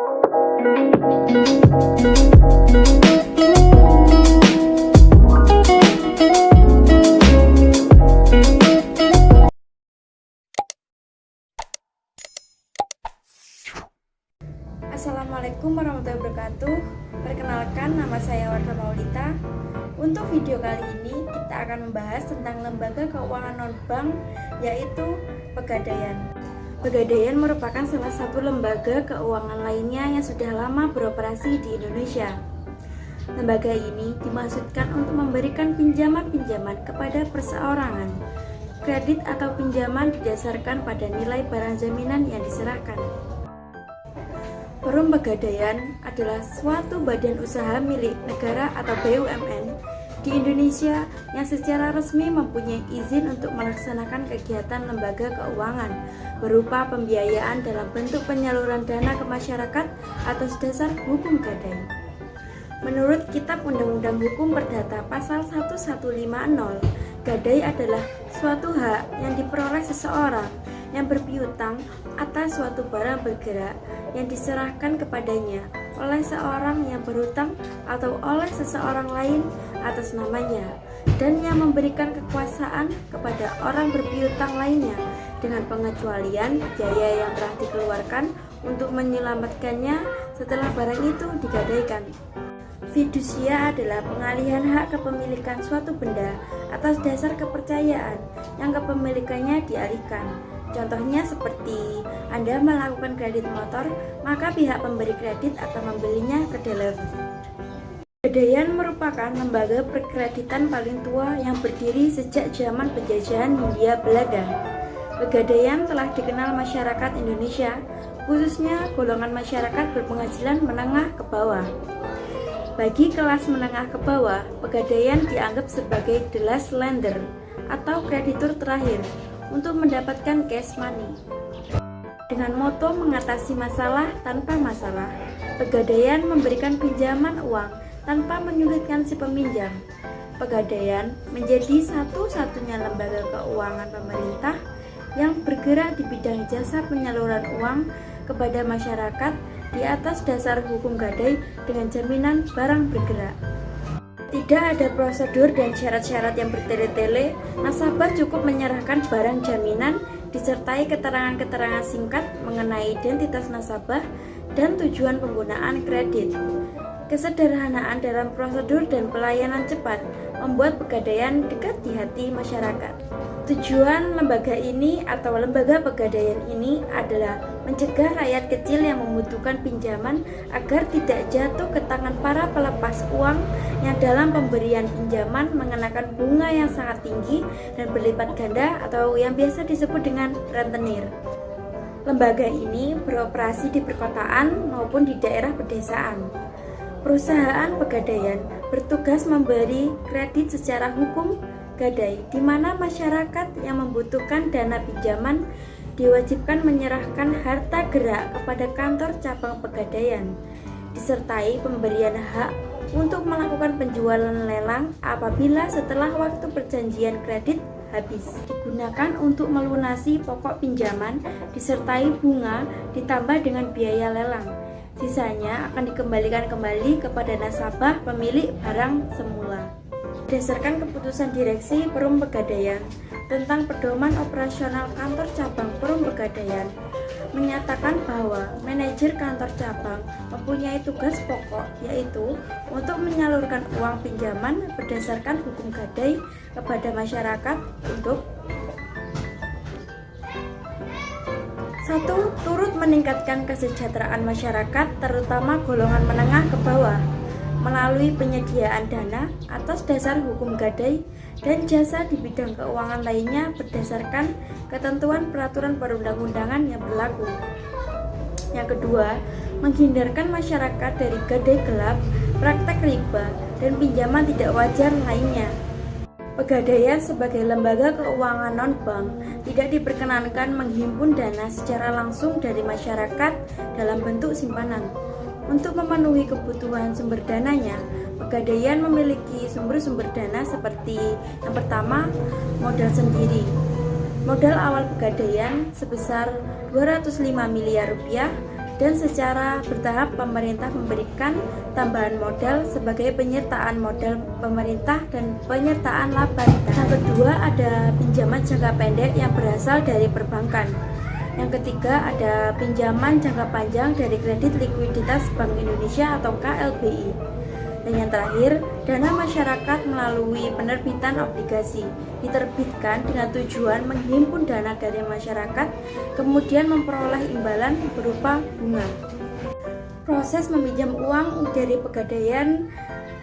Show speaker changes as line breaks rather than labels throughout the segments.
Assalamualaikum warahmatullahi wabarakatuh. Perkenalkan, nama saya Wardah Maulita. Untuk video kali ini kita akan membahas tentang lembaga keuangan non-bank, yaitu Pegadaian. Pegadaian merupakan salah satu lembaga keuangan lainnya yang sudah lama beroperasi di Indonesia. Lembaga ini dimaksudkan untuk memberikan pinjaman-pinjaman kepada perseorangan. Kredit atau pinjaman didasarkan pada nilai barang jaminan yang diserahkan. Perum Pegadaian adalah suatu badan usaha milik negara atau BUMN di Indonesia yang secara resmi mempunyai izin untuk melaksanakan kegiatan lembaga keuangan berupa pembiayaan dalam bentuk penyaluran dana ke masyarakat atas dasar hukum gadai. Menurut Kitab Undang-Undang Hukum Perdata Pasal 1150, gadai adalah suatu hak yang diperoleh seseorang yang berpiutang atas suatu barang bergerak yang diserahkan kepadanya oleh seorang yang berhutang atau oleh seseorang lain atas namanya, dan yang memberikan kekuasaan kepada orang berpiutang lainnya dengan pengecualian biaya yang telah dikeluarkan untuk menyelamatkannya setelah barang itu digadaikan. Fidusia adalah pengalihan hak kepemilikan suatu benda atas dasar kepercayaan yang kepemilikannya dialihkan. Contohnya seperti Anda melakukan kredit motor, maka pihak pemberi kredit akan membelinya ke dealer. Pegadaian merupakan lembaga perkreditan paling tua yang berdiri sejak zaman penjajahan Hindia Belanda. Pegadaian telah dikenal masyarakat Indonesia, khususnya golongan masyarakat berpenghasilan menengah ke bawah. Bagi kelas menengah ke bawah, Pegadaian dianggap sebagai the last lender atau kreditur terakhir untuk mendapatkan cash money. Dengan moto mengatasi masalah tanpa masalah, Pegadaian memberikan pinjaman uang tanpa menyulitkan si peminjam. Pegadaian menjadi satu-satunya lembaga keuangan pemerintah yang bergerak di bidang jasa penyaluran uang kepada masyarakat di atas dasar hukum gadai dengan jaminan barang bergerak. Tidak ada prosedur dan syarat-syarat yang bertele-tele, nasabah cukup menyerahkan barang jaminan disertai keterangan-keterangan singkat mengenai identitas nasabah dan tujuan penggunaan kredit. Kesederhanaan dalam prosedur dan pelayanan cepat membuat Pegadaian dekat di hati masyarakat. Tujuan lembaga ini atau lembaga Pegadaian ini adalah mencegah rakyat kecil yang membutuhkan pinjaman agar tidak jatuh ke tangan para pelepas uang yang dalam pemberian pinjaman mengenakan bunga yang sangat tinggi dan berlipat ganda atau yang biasa disebut dengan rentenir. Lembaga ini beroperasi di perkotaan maupun di daerah pedesaan. Perusahaan Pegadaian bertugas memberi kredit secara hukum gadai, di mana masyarakat yang membutuhkan dana pinjaman diwajibkan menyerahkan harta gerak kepada kantor cabang Pegadaian, disertai pemberian hak untuk melakukan penjualan lelang apabila setelah waktu perjanjian kredit habis. Digunakan untuk melunasi pokok pinjaman disertai bunga ditambah dengan biaya lelang. Sisanya akan dikembalikan kembali kepada nasabah pemilik barang semula. Berdasarkan keputusan direksi Perum Pegadaian tentang pedoman operasional kantor cabang Perum Pegadaian menyatakan bahwa manajer kantor cabang mempunyai tugas pokok, yaitu untuk menyalurkan uang pinjaman berdasarkan hukum gadai kepada masyarakat untuk 1. Turut meningkatkan kesejahteraan masyarakat terutama golongan menengah ke bawah melalui penyediaan dana atas dasar hukum gadai dan jasa di bidang keuangan lainnya berdasarkan ketentuan peraturan perundang-undangan yang berlaku. Yang kedua, menghindarkan masyarakat dari gadai gelap, praktek riba, dan pinjaman tidak wajar lainnya. Pegadaian sebagai lembaga keuangan non-bank tidak diperkenankan menghimpun dana secara langsung dari masyarakat dalam bentuk simpanan. Untuk memenuhi kebutuhan sumber dananya, Pegadaian memiliki sumber-sumber dana seperti yang pertama, modal sendiri. Modal awal Pegadaian sebesar 205 miliar rupiah Dan secara bertahap pemerintah memberikan tambahan modal sebagai penyertaan modal pemerintah dan penyertaan laba. Yang kedua ada pinjaman jangka pendek yang berasal dari perbankan. Yang ketiga ada pinjaman jangka panjang dari Kredit Likuiditas Bank Indonesia atau KLBI. Dan yang terakhir, dana masyarakat melalui penerbitan obligasi diterbitkan dengan tujuan menghimpun dana dari masyarakat, kemudian memperoleh imbalan berupa bunga. Proses meminjam uang dari Pegadaian,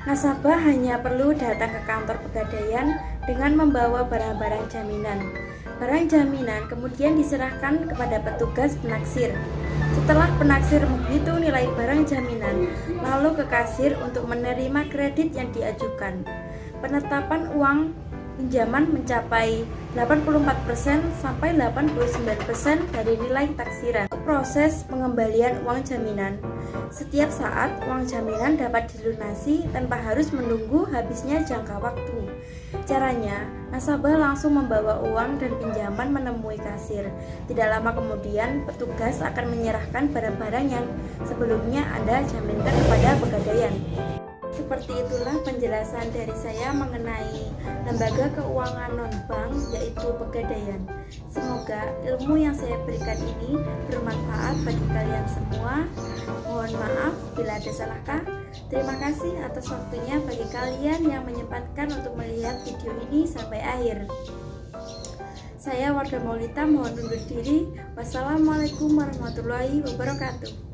nasabah hanya perlu datang ke kantor Pegadaian dengan membawa barang-barang jaminan. Barang jaminan kemudian diserahkan kepada petugas penaksir. Setelah penaksir menghitung nilai barang jaminan, lalu ke kasir untuk menerima kredit yang diajukan. Penetapan uang pinjaman mencapai 84% sampai 89% dari nilai taksiran. Proses pengembalian uang jaminan. Setiap saat uang jaminan dapat dilunasi tanpa harus menunggu habisnya jangka waktu. Caranya, nasabah langsung membawa uang dan pinjaman menemui kasir. Tidak lama kemudian, petugas akan menyerahkan barang-barang yang sebelumnya Anda jaminkan kepada Pegadaian. Seperti itulah penjelasan dari saya mengenai lembaga keuangan non-bank yaitu Pegadaian. Semoga ilmu yang saya berikan ini bermanfaat bagi kalian semua. Mohon maaf bila ada salah kata. Terima kasih atas waktunya bagi kalian yang menyempatkan untuk melihat video ini sampai akhir. Saya Wardah Maulita mohon undur diri. Wassalamualaikum warahmatullahi wabarakatuh.